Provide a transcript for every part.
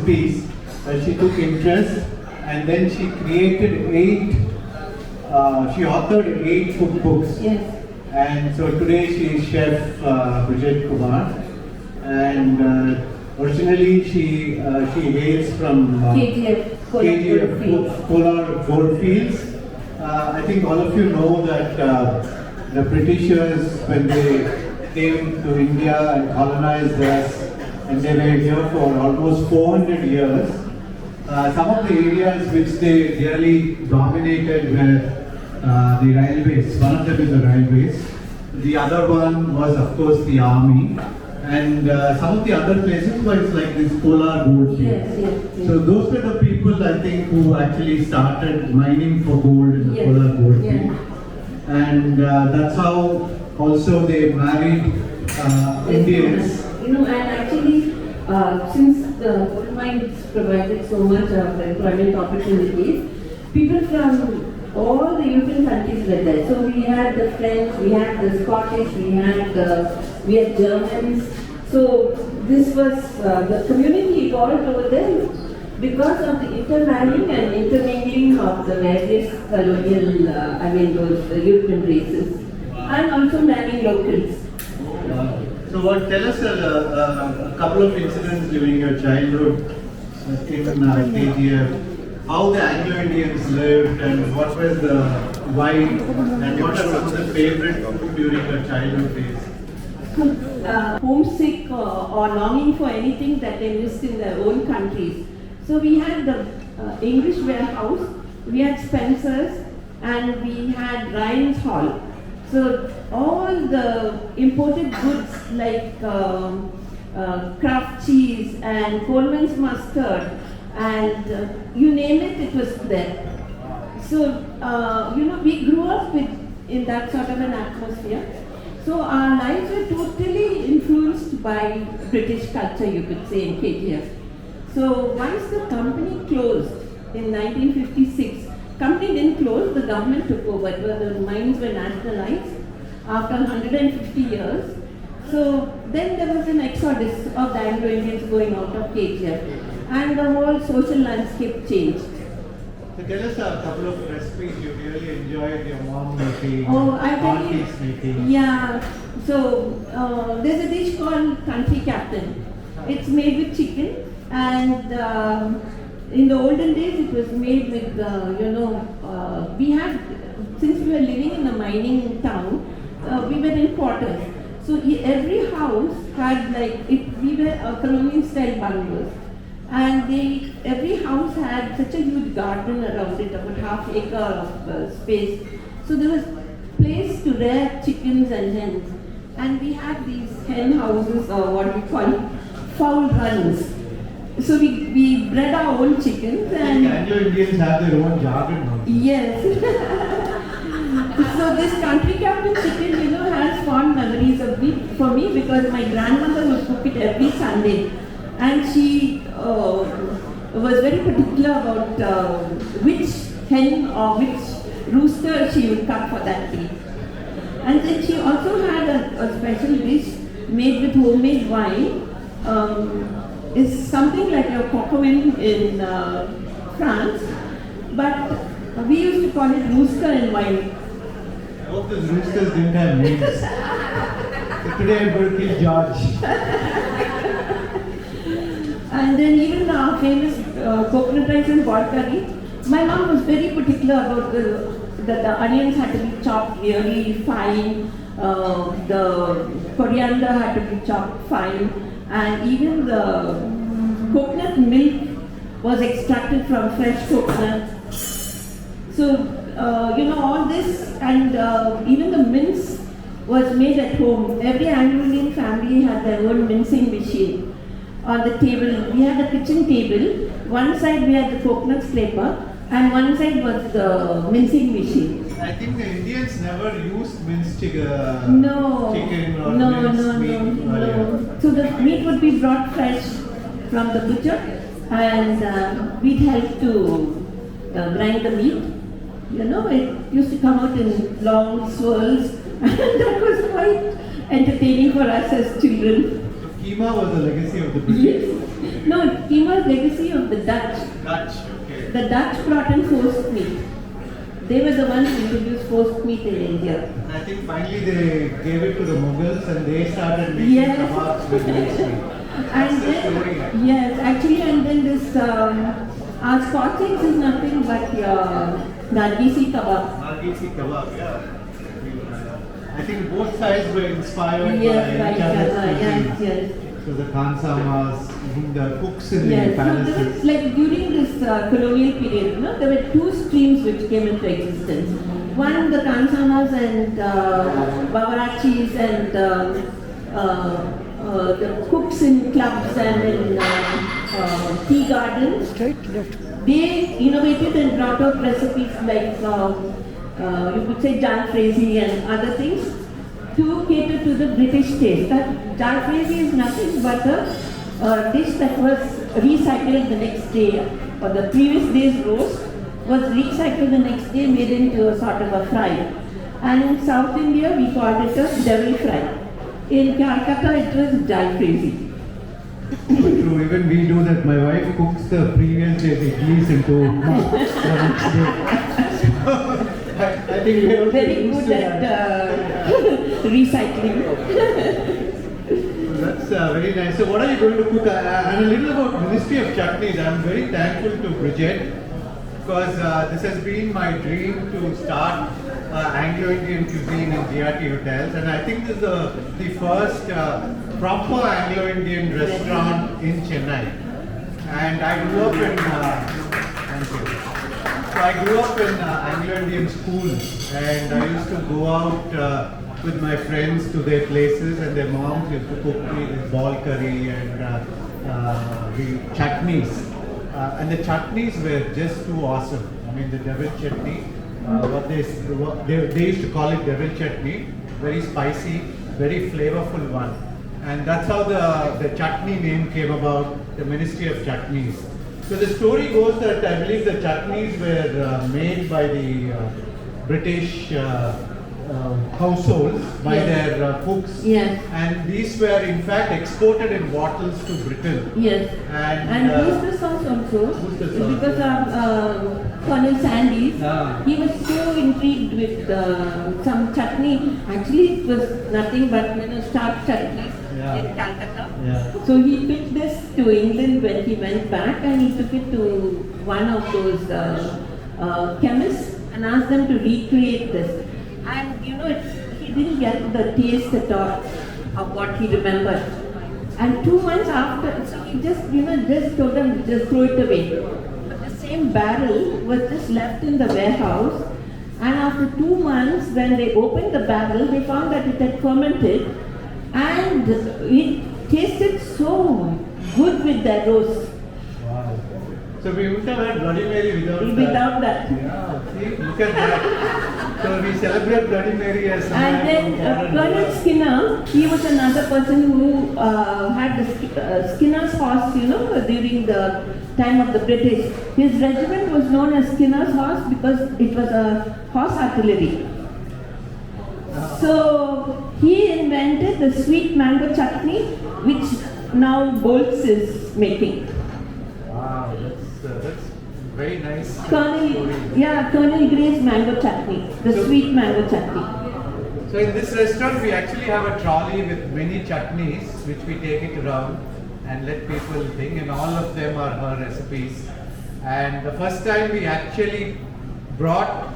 recipes, she took interest, and then she created she authored 8 cookbooks. Yes. And so today she is Chef Bridget Kumar, and originally she hails from KGF Kolar Goldfields. I think all of you know that the Britishers, when they came to India and colonized us, and they were here for almost 400 years. Some of the areas which they really dominated were the railways. One of them is the railways. The other one was, of course, the army. And some of the other places was like this Kolar gold fields. Yes. So those were the people, I think, who actually started mining for gold in the Kolar gold field. And that's how also they married Indians. You know, and actually, since the gold mines provided so much of employment opportunities, people from all the European countries were there. So we had the French, we had the Scottish, we had Germans. So this was the community evolved over there because of the intermarrying and intermingling of the various colonial, those European races, and also marrying locals. So tell us a couple of incidents during your childhood in KGF. How the Anglo-Indians lived, and what was the why, and what are some of the favorite food during your childhood days? Homesick or longing for anything that they missed in their own countries. So we had the English warehouse, we had Spencer's, and we had Ryan's Hall. So all the imported goods like Kraft cheese and Coleman's mustard, and you name it, it was there. So, we grew up in that sort of an atmosphere. So our lives were totally influenced by British culture, you could say, in KGF. So once the company closed in 1956, company didn't close, the government took over. The mines were nationalized after 150 years. So then there was an exodus of the Anglo-Indians going out of KGF. And the whole social landscape changed. So tell us a couple of recipes you really enjoyed your mom making, aunties making. Yeah, so there's a dish called Country Captain. It's made with chicken, and in the olden days it was made with, we had, since we were living in a mining town, we were in quarters. So every house had we were colonial style bungalows. And every house had such a huge garden around it, about half acre of space. So there was place to rear chickens and hens. And we had these hen houses, or what we call fowl runs. So we bred our own chickens. And Anglo-Indians have their own jargon also. Yes. So this Country Captain chicken, has fond memories for me because my grandmother would cook it every Sunday. And she was very particular about which hen or which rooster she would cut for that day. And then she also had a special dish made with homemade wine. It's something like a coquelin in France, but we used to call it rooster and wine. I hope those roosters didn't have names. So today I'm going to kill George. And then even our famous coconut rice and boiled curry, my mom was very particular about that the onions had to be chopped really fine, the coriander had to be chopped fine, and even the coconut milk was extracted from fresh coconut. So, all this, and even the mince was made at home. Every Anglo-Indian family had their own mincing machine. On the table, we had a kitchen table. One side we had the coconut scraper, and one side was the mincing machine. I think the Indians never used minced chicken or minced meat. No. So the meat would be brought fresh from the butcher, and we'd help to grind the meat. It used to come out in long swirls, and that was quite entertaining for us as children. Keema was the legacy of the British. Yes. No, Keema's legacy Dutch, okay. The Dutch brought in forced meat. They were the ones who introduced forced meat in India. I think finally they gave it to the Mughals and they started making kebabs with mixed meat. And then, yes, actually, and then this, our Scotch is nothing but Nargisi kebab. Nargisi kebab, yeah. I think both sides were inspired by Yes, each other's yes, cuisines. yes. So the Khansamas, the cooks in Yes, the so there palaces. was, like during this colonial period, there were two streams which came into existence. One, the Kansanas and Bawarachis and the cooks in clubs and in tea gardens. They innovated and brought out recipes like you could say jalfrezi and other things to cater to the British taste. That jalfrezi is nothing but a dish that was recycled the next day, or the previous day's roast was recycled the next day, made into a sort of a fry. And in South India, we called it a devil fry. In Calcutta, it was jalfrezi. True, even we do that. My wife cooks the previous day's idlis into the next day. I think we are Very good at recycling. That's very nice. So what are you going to cook? And a little about Ministry of Chutneys. I'm very thankful to Bridget because this has been my dream to start Anglo-Indian cuisine in GRT hotels, and I think this is the first proper Anglo-Indian restaurant in Chennai. And I grew up in thank you. So I grew up in Anglo-Indian school, and I used to go out with my friends to their places, and their moms used to cook me this ball curry and the chutneys. And the chutneys were just too awesome. I mean, the devil chutney, they used to call it devil chutney, very spicy, very flavorful one. And that's how the chutney name came about, the Ministry of Chutneys. So the story goes that I believe the chutneys were made by the British households, by their cooks. Yes. And these were in fact exported in bottles to Britain. Yes. And Worcester sauce also, Worcester sauce, because of Colonel Sandys, he was so intrigued with some chutney. Actually, it was nothing but starch chutney in Calcutta. Yeah. So he took this to England when he went back, and he took it to one of those chemists and asked them to recreate this. And he didn't get the taste at all of what he remembered. And 2 months after, so he just told them, just throw it away. But the same barrel was just left in the warehouse. And after 2 months, when they opened the barrel, they found that it had fermented. And it tasted so good with that roast. Wow. So we wouldn't have had Bloody Mary Without that. Yeah, see, look at that. So we celebrate Bloody Mary as some And then Colonel Skinner, he was another person who had the Skinner's horse, during the time of the British. His regiment was known as Skinner's horse because it was a horse artillery. So he invented the sweet mango chutney, which now Bolt's is making. Wow, that's very nice. Colonel Gray's mango chutney, the sweet mango chutney. So in this restaurant, we actually have a trolley with many chutneys, which we take it around and let people think, and all of them are her recipes. And the first time we actually brought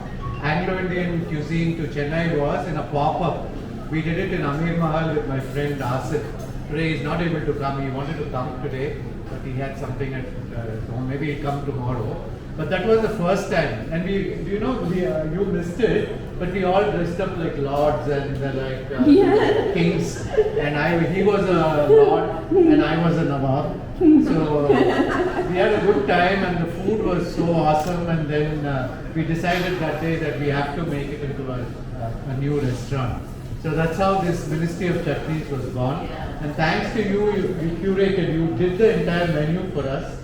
Anglo-Indian cuisine to Chennai was in a pop-up. We did it in Amir Mahal with my friend Asif. Today he's not able to come. He wanted to come today, but he had something at home. Maybe he'll come tomorrow. But that was the first time, and you missed it, but we all dressed up like lords and kings, and he was a lord and I was a nawab. So we had a good time, and the food was so awesome. And then we decided that day that we have to make it into a new restaurant. So that's how this Ministry of Chutneys was born. And thanks to you, you curated. You did the entire menu for us,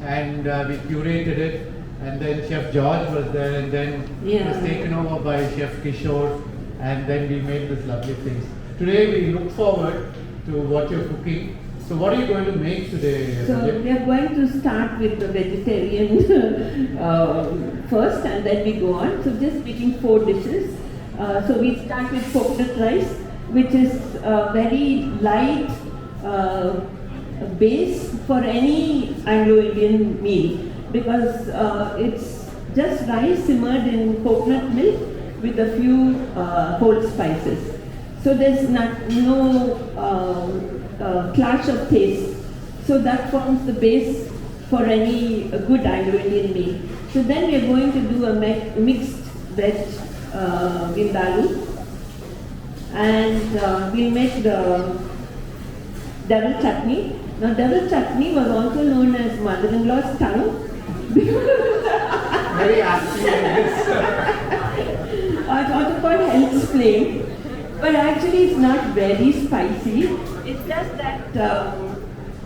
and we curated it. And then Chef George was there, and then it was taken over by Chef Kishore, and then we made these lovely things. Today we look forward to what you're cooking, So what are you going to make today? So Bridget? we are going to start with the vegetarian first, and then we go on. So just making 4 dishes. So we start with coconut rice, which is a very light base for any Anglo-Indian meal, because it's just rice simmered in coconut milk with a few whole spices. So there's no clash of taste. So that forms the base for any good Anglo-Indian meal. So then we are going to do a mixed veg vindaloo, and we'll make the devil chutney. Now devil chutney was also known as mother-in-law's tongue. Very aptly. It's also called hell's flame. But actually it's not very spicy. It's just that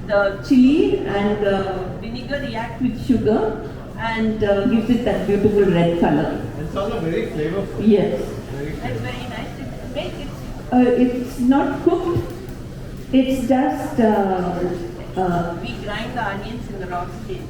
the chili and the vinegar react with sugar and gives it that beautiful red color. It's also very flavorful. Yes. Very That's flavorful. very nice. It's not cooked. It's just we grind the onions in the raw state.